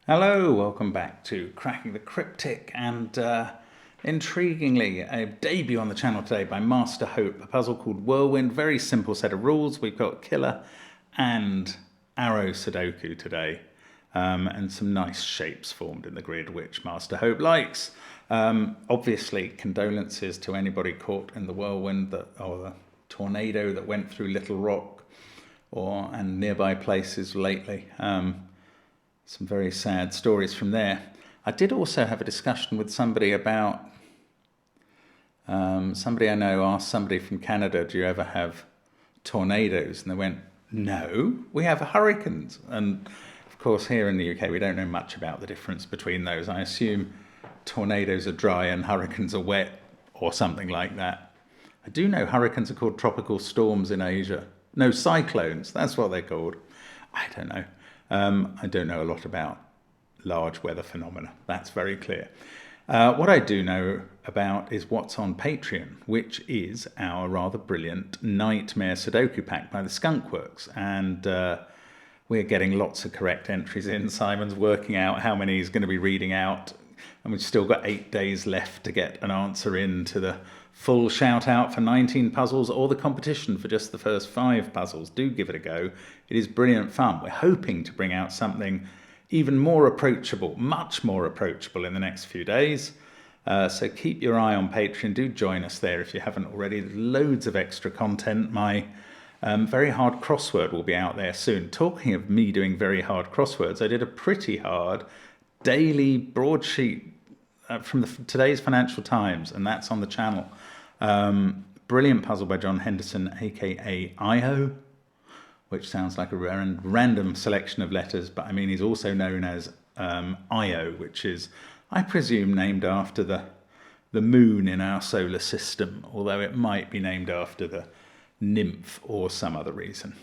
Hello, welcome back to Cracking the Cryptic, and intriguingly, a debut on the channel today by Master Hope, a puzzle called Whirlwind. Very simple set of rules. We've got killer and arrow Sudoku today, and some nice shapes formed in the grid, which Master Hope likes. Obviously, condolences to anybody caught in the whirlwind or the tornado that went through Little Rock and nearby places lately. Some very sad stories from there. I did also have a discussion with somebody about, somebody I know asked somebody from Canada, do you ever have tornadoes? And they went, no, we have hurricanes. And of course, here in the UK, we don't know much about the difference between those. I assume tornadoes are dry and hurricanes are wet or something like that. I do know hurricanes are called tropical storms in Asia. No, cyclones, that's what they're called. I don't know. I don't know a lot about large weather phenomena. That's very clear. What I do know about is what's on Patreon, which is our rather brilliant Nightmare Sudoku pack by the Skunk Works. And we're getting lots of correct entries in. Simon's working out how many he's going to be reading out. And we've still got 8 days left to get an answer in to the full shout out for 19 puzzles or the competition for just the first 5 puzzles. Do give it a go. It is brilliant fun. We're hoping to bring out something even more approachable, much more approachable in the next few days. So keep your eye on Patreon. Do join us there if you haven't already. There's loads of extra content. My very hard crossword will be out there soon. Talking of me doing very hard crosswords, I did a pretty hard daily broadsheet from today's Financial Times, and that's on the channel. Brilliant puzzle by John Henderson, aka IO, which sounds like a random selection of letters, but I mean he's also known as Io, which is, I presume, named after the moon in our solar system, although it might be named after the nymph or some other reason.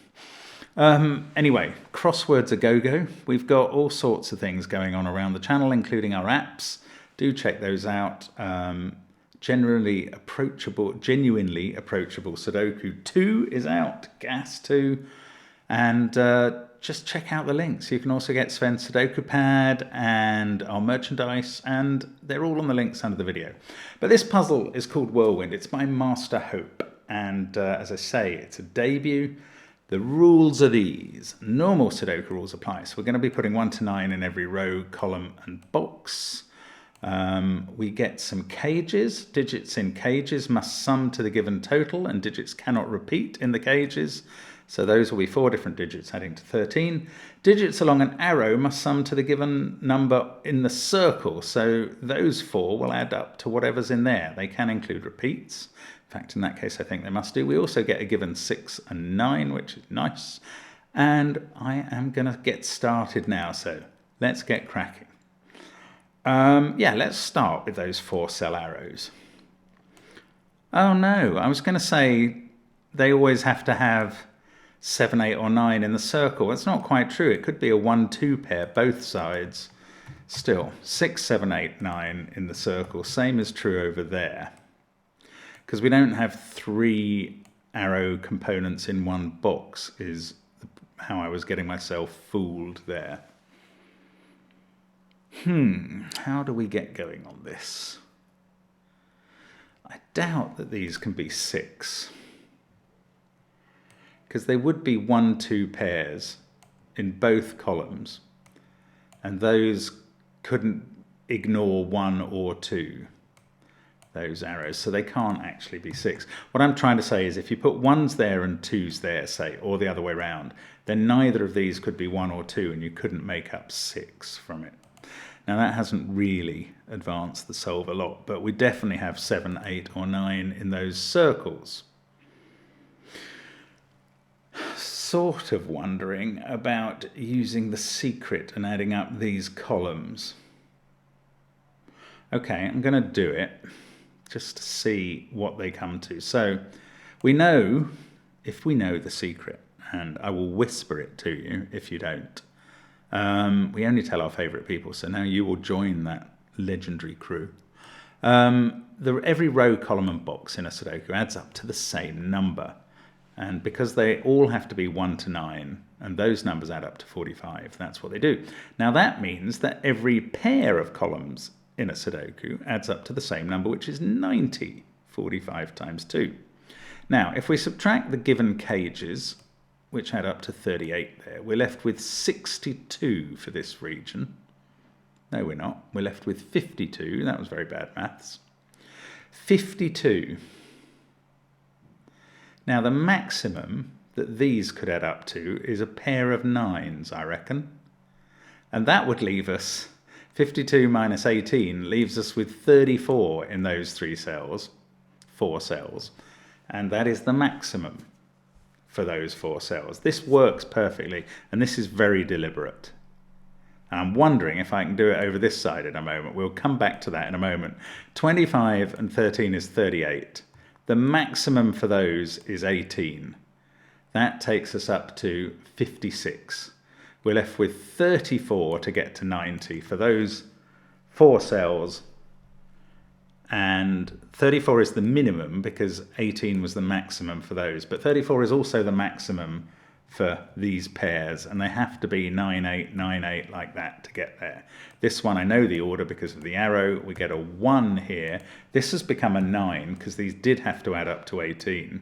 Anyway, crosswords a go-go. We've got all sorts of things going on around the channel, including our apps. Do check those out. Genuinely approachable Sudoku 2 is out, Gas 2, and just check out the links. You can also get Sven's Sudoku pad and our merchandise, and they're all on the links under the video. But this puzzle is called Whirlwind. It's by Master Hope, and as I say, it's a debut. The rules are these. Normal Sudoku rules apply. So we're going to be putting 1 to 9 in every row, column, and box. We get some cages. Digits in cages must sum to the given total, and digits cannot repeat in the cages. So those will be 4 different digits adding to 13. Digits along an arrow must sum to the given number in the circle. So those 4 will add up to whatever's in there. They can include repeats. In fact, in that case, I think they must do. We also get a given 6 and 9, which is nice. And I am going to get started now. So let's get cracking. Let's start with those 4 cell arrows. Oh no, I was going to say they always have to have 7, 8 or 9 in the circle. That's not quite true. It could be a 1-2 pair, both sides. Still, 6, 7, 8, 9 in the circle. Same is true over there. Because we don't have 3 arrow components in one box is how I was getting myself fooled there. How do we get going on this? I doubt that these can be 6. Because they would be 1-2 pairs in both columns. And those couldn't ignore 1 or 2, those arrows. So they can't actually be 6. What I'm trying to say is if you put 1s there and 2s there, say, or the other way around, then neither of these could be 1 or 2, and you couldn't make up 6 from it. Now that hasn't really advanced the solve a lot, but we definitely have 7, 8 or 9 in those circles. Sort of wondering about using the secret and adding up these columns. Okay, I'm going to do it just to see what they come to. So we know, if we know the secret, and I will whisper it to you if you don't. We only tell our favourite people, so now you will join that legendary crew. Every row, column and box in a Sudoku adds up to the same number. And because they all have to be 1 to 9, and those numbers add up to 45. That's what they do. Now that means that every pair of columns in a Sudoku adds up to the same number, which is 90. 45 times 2. Now, if we subtract the given cages, which add up to 38 there, we're left with 62 for this region. No, we're not. We're left with 52. That was very bad maths. 52. Now, the maximum that these could add up to is a pair of 9s, I reckon. And that would leave us, 52 minus 18 leaves us with 34 in those 4 cells. And that is the maximum for those 4 cells. This works perfectly, and this is very deliberate. I'm wondering if I can do it over this side in a moment. We'll come back to that in a moment. 25 and 13 is 38. The maximum for those is 18. That takes us up to 56. We're left with 34 to get to 90 for those 4 cells. And 34 is the minimum because 18 was the maximum for those. But 34 is also the maximum for these pairs, and they have to be 9, 8, 9, 8 like that to get there. This one I know the order because of the arrow. We get a 1 here. This has become a 9 because these did have to add up to 18.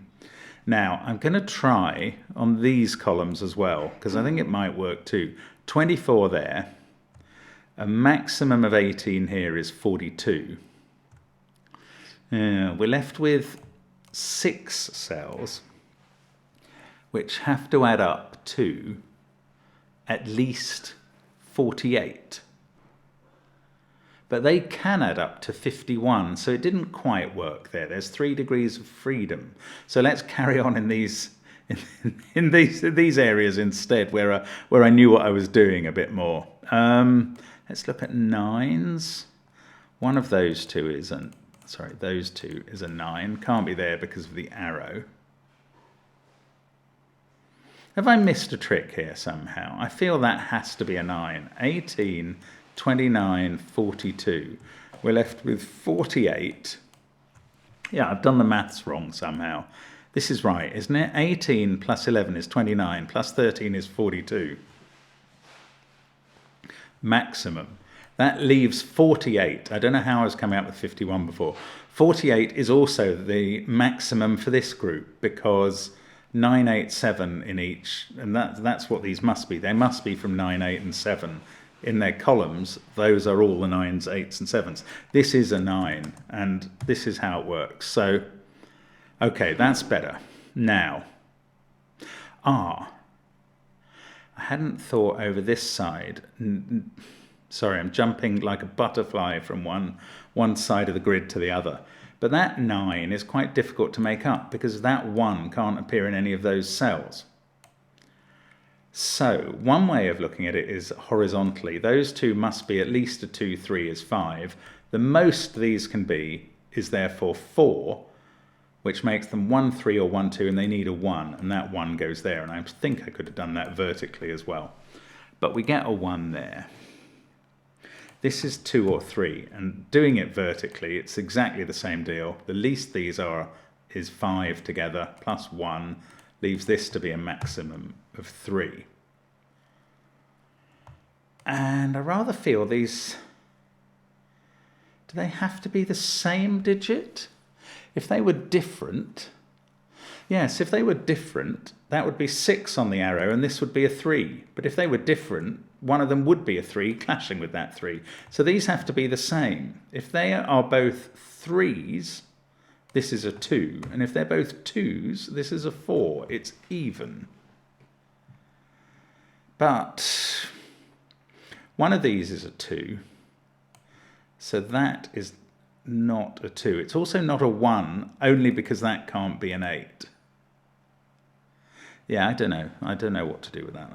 Now I'm going to try on these columns as well because I think it might work too. 24 there. A maximum of 18 here is 42. We're left with 6 cells which have to add up to at least 48. But they can add up to 51, so it didn't quite work there. There's 3 degrees of freedom. So let's carry on in these these areas instead, where I knew what I was doing a bit more. Let's look at 9s. One of those two isn't. Sorry, those 2 is a 9. Can't be there because of the arrow. Have I missed a trick here somehow? I feel that has to be a 9. 18, 29, 42. We're left with 48. Yeah, I've done the maths wrong somehow. This is right, isn't it? 18 plus 11 is 29, plus 13 is 42. Maximum. That leaves 48. I don't know how I was coming up with 51 before. 48 is also the maximum for this group because 9, 8, 7 in each, and that's what these must be. They must be from 9, 8 and 7. In their columns, those are all the 9s, 8s and 7s. This is a 9, and this is how it works. So, okay, that's better. Now, I hadn't thought over this side. Sorry, I'm jumping like a butterfly from one side of the grid to the other. But that 9 is quite difficult to make up because that 1 can't appear in any of those cells. So one way of looking at it is horizontally. Those 2 must be at least a 2, 3 is 5. The most these can be is therefore 4, which makes them 1, 3 or 1, 2, and they need a 1, and that 1 goes there. And I think I could have done that vertically as well. But we get a 1 there. This is 2 or 3, and doing it vertically, it's exactly the same deal. The least these are is 5 together, plus 1, leaves this to be a maximum of 3. And I rather feel these, do they have to be the same digit? If they were different, yes, if they were different, that would be 6 on the arrow, and this would be a 3. But if they were different, one of them would be a 3, clashing with that 3. So these have to be the same. If they are both 3s, this is a 2. And if they're both 2s, this is a 4. It's even. But one of these is a 2. So that is not a 2. It's also not a 1, only because that can't be an 8. Yeah, I don't know. I don't know what to do with that.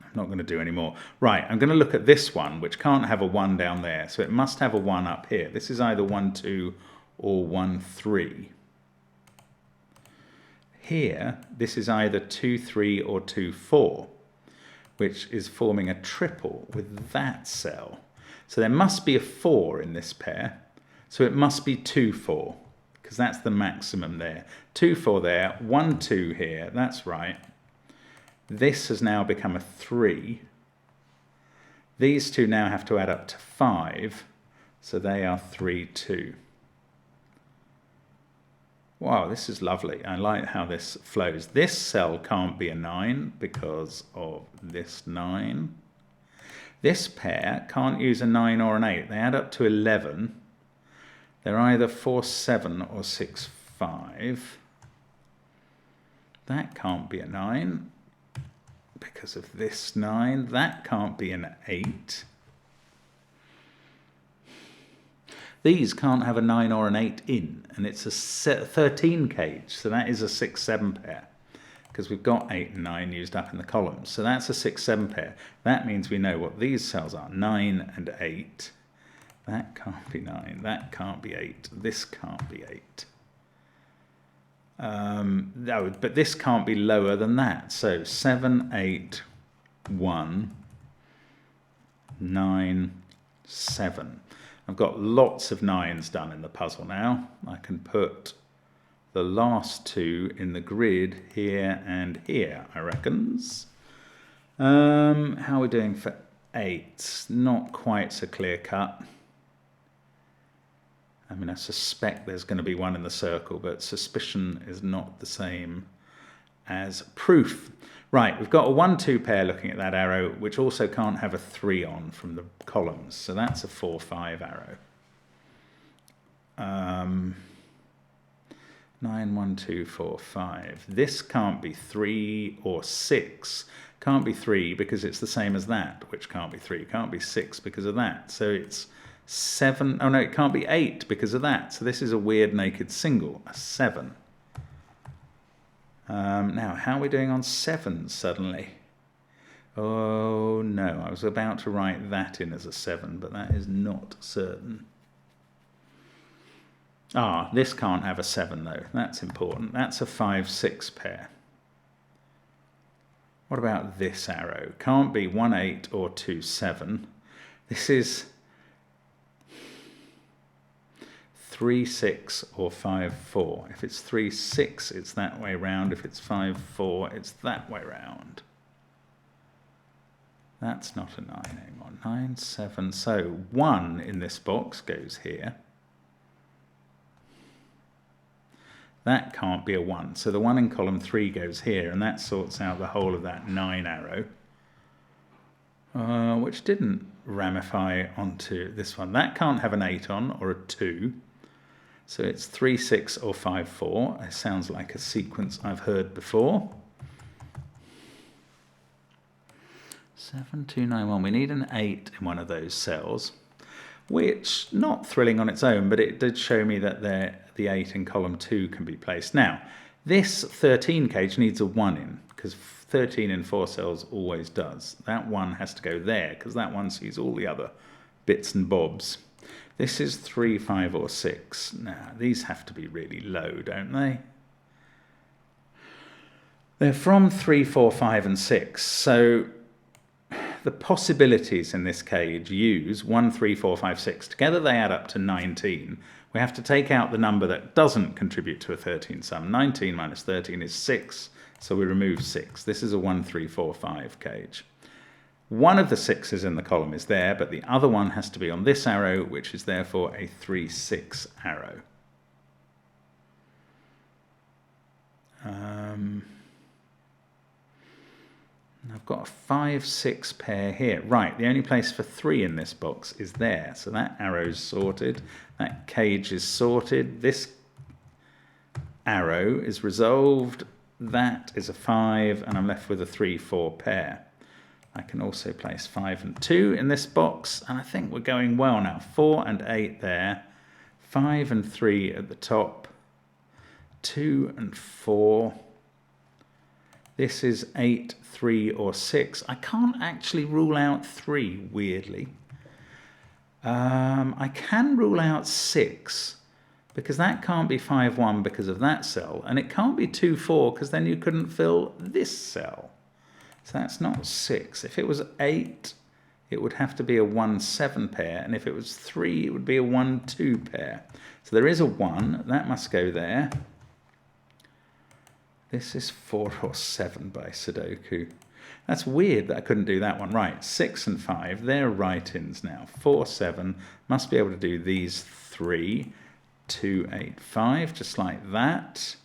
I'm not going to do any more. Right, I'm going to look at this one, which can't have a 1 down there, so it must have a 1 up here. This is either 1, 2 or 1, 3. Here, this is either 2, 3 or 2, 4, which is forming a triple with that cell. So there must be a 4 in this pair, so it must be 2, 4, because that's the maximum there. 2, 4 there, 1, 2 here, that's right. This has now become a 3. These two now have to add up to 5, so they are 3, 2. Wow, this is lovely. I like how this flows. This cell can't be a 9 because of this 9. This pair can't use a 9 or an 8. They add up to 11. They're either 4, 7 or 6, 5. That can't be a 9 because of this 9. That can't be an 8. These can't have a 9 or an 8 in, and it's a 13 cage, so that is a 6, 7 pair, because we've got 8 and 9 used up in the columns. So that's a 6, 7 pair. That means we know what these cells are, 9 and 8. That can't be 9, that can't be 8, this can't be 8. No, but this can't be lower than that. So 7, 8, 1, 9, 7. I've got lots of 9s done in the puzzle now. I can put the last 2 in the grid here and here, I reckons. How are we doing for 8? Not quite so clear cut. I mean, I suspect there's going to be one in the circle, but suspicion is not the same as proof. Right, we've got a 1, 2 pair looking at that arrow, which also can't have a 3 on from the columns. So that's a 4, 5 arrow. 9, 1, 2, 4, 5. This can't be 3 or 6. Can't be 3 because it's the same as that, which can't be 3. Can't be 6 because of that. So it's 7. Oh no, it can't be 8 because of that. So this is a weird naked single, a 7. Now, how are we doing on 7s suddenly? Oh no, I was about to write that in as a 7, but that is not certain. Ah, this can't have a 7 though, that's important. That's a 5, 6 pair. What about this arrow? Can't be 1, 8 or 2, 7. This is 3, 6 or 5, 4. If it's 3, 6, it's that way round. If it's 5, 4, it's that way round. That's not a 9 anymore. 9, 7. So 1 in this box goes here. That can't be a 1. So the 1 in column 3 goes here, and that sorts out the whole of that 9 arrow, which didn't ramify onto this one. That can't have an 8 on, or a 2. So it's 3, 6 or 5, 4. It sounds like a sequence I've heard before. 7, 2, 9, 1. We need an 8 in one of those cells, which, not thrilling on its own, but it did show me that the 8 in column 2 can be placed. Now, this 13 cage needs a 1 in, because 13 in 4 cells always does. That 1 has to go there, because that 1 sees all the other bits and bobs. This is 3, 5 or 6. Now, these have to be really low, don't they? They're from 3, 4, 5 and 6. So the possibilities in this cage use 1, 3, 4, 5, 6. Together they add up to 19. We have to take out the number that doesn't contribute to a 13 sum. 19 minus 13 is 6, so we remove 6. This is a 1, 3, 4, 5 cage. One of the 6s in the column is there, but the other one has to be on this arrow, which is therefore a 3, 6 arrow. I've got a 5, 6 pair here. Right, the only place for 3 in this box is there, so that arrow's sorted. That cage is sorted. This arrow is resolved. That is a 5, and I'm left with a 3, 4 pair. I can also place 5 and 2 in this box, and I think we're going well now. 4 and 8 there, 5 and 3 at the top, 2 and 4. This is 8, 3 or 6. I can't actually rule out 3, weirdly. I can rule out 6, because that can't be 5, 1 because of that cell, and it can't be 2, 4 because then you couldn't fill this cell. So that's not 6. If it was 8, it would have to be a 1, 7 pair, and if it was 3, it would be a 1, 2 pair. So there is a 1, that must go there. This is 4 or 7 by Sudoku. That's weird that I couldn't do that one. Right, 6 and 5, they're write-ins now. 4, 7, must be able to do these 3. 2, 8, 5, just like that.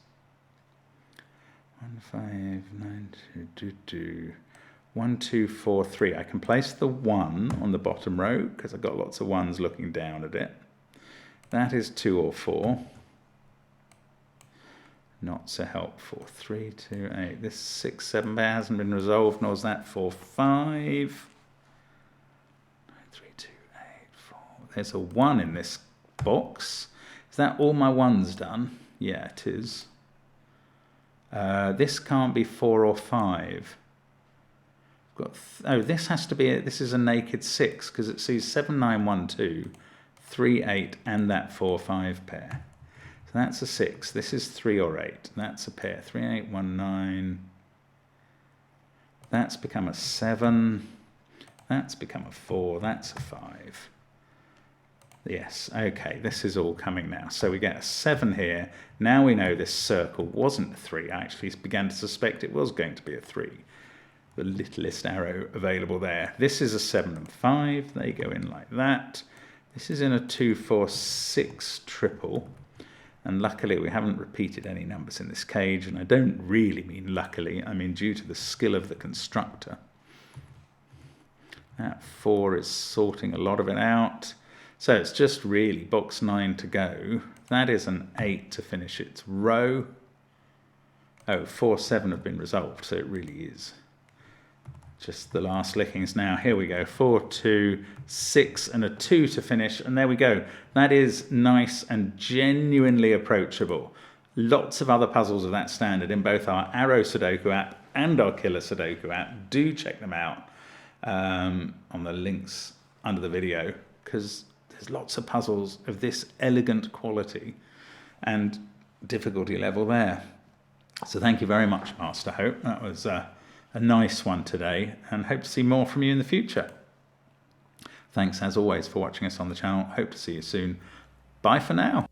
1, 5, 9, 2, 1, 2, 4, 3. I can place the 1 on the bottom row because I've got lots of 1s looking down at it. That is 2 or 4. Not so helpful. 3, 2, 8. This 6, 7 pair hasn't been resolved, nor is that 4, 5. 9, 3, 2, 8, 4. There's a 1 in this box. Is that all my 1s done? Yeah, it is. This can't be 4 or 5. Oh, this has to be, this is a naked 6 because it sees 7, 9, 1, 2, 3, 8, and that 4, 5 pair. So that's a 6. This is 3 or 8. That's a pair. 3, 8, 1, 9. That's become a 7. That's become a 4. That's a 5. Yes, okay, this is all coming now. So we get a 7 here. Now we know this circle wasn't a 3. I actually began to suspect it was going to be a 3. The littlest arrow available there. This is a 7 and 5. They go in like that. This is in a 2, 4, 6 triple. And luckily we haven't repeated any numbers in this cage. And I don't really mean luckily. I mean due to the skill of the constructor. That 4 is sorting a lot of it out. So it's just really box 9 to go. That is an 8 to finish its row. Oh, 4, 7 have been resolved, so it really is just the last lickings now. Here we go, 4, 2, 6 and a 2 to finish, and there we go. That is nice and genuinely approachable. Lots of other puzzles of that standard in both our Arrow Sudoku app and our Killer Sudoku app. Do check them out on the links under the video, because there's lots of puzzles of this elegant quality and difficulty level there. So thank you very much, Master Hope. That was a nice one today, and hope to see more from you in the future. Thanks as always for watching us on the channel. Hope to see you soon. Bye for now.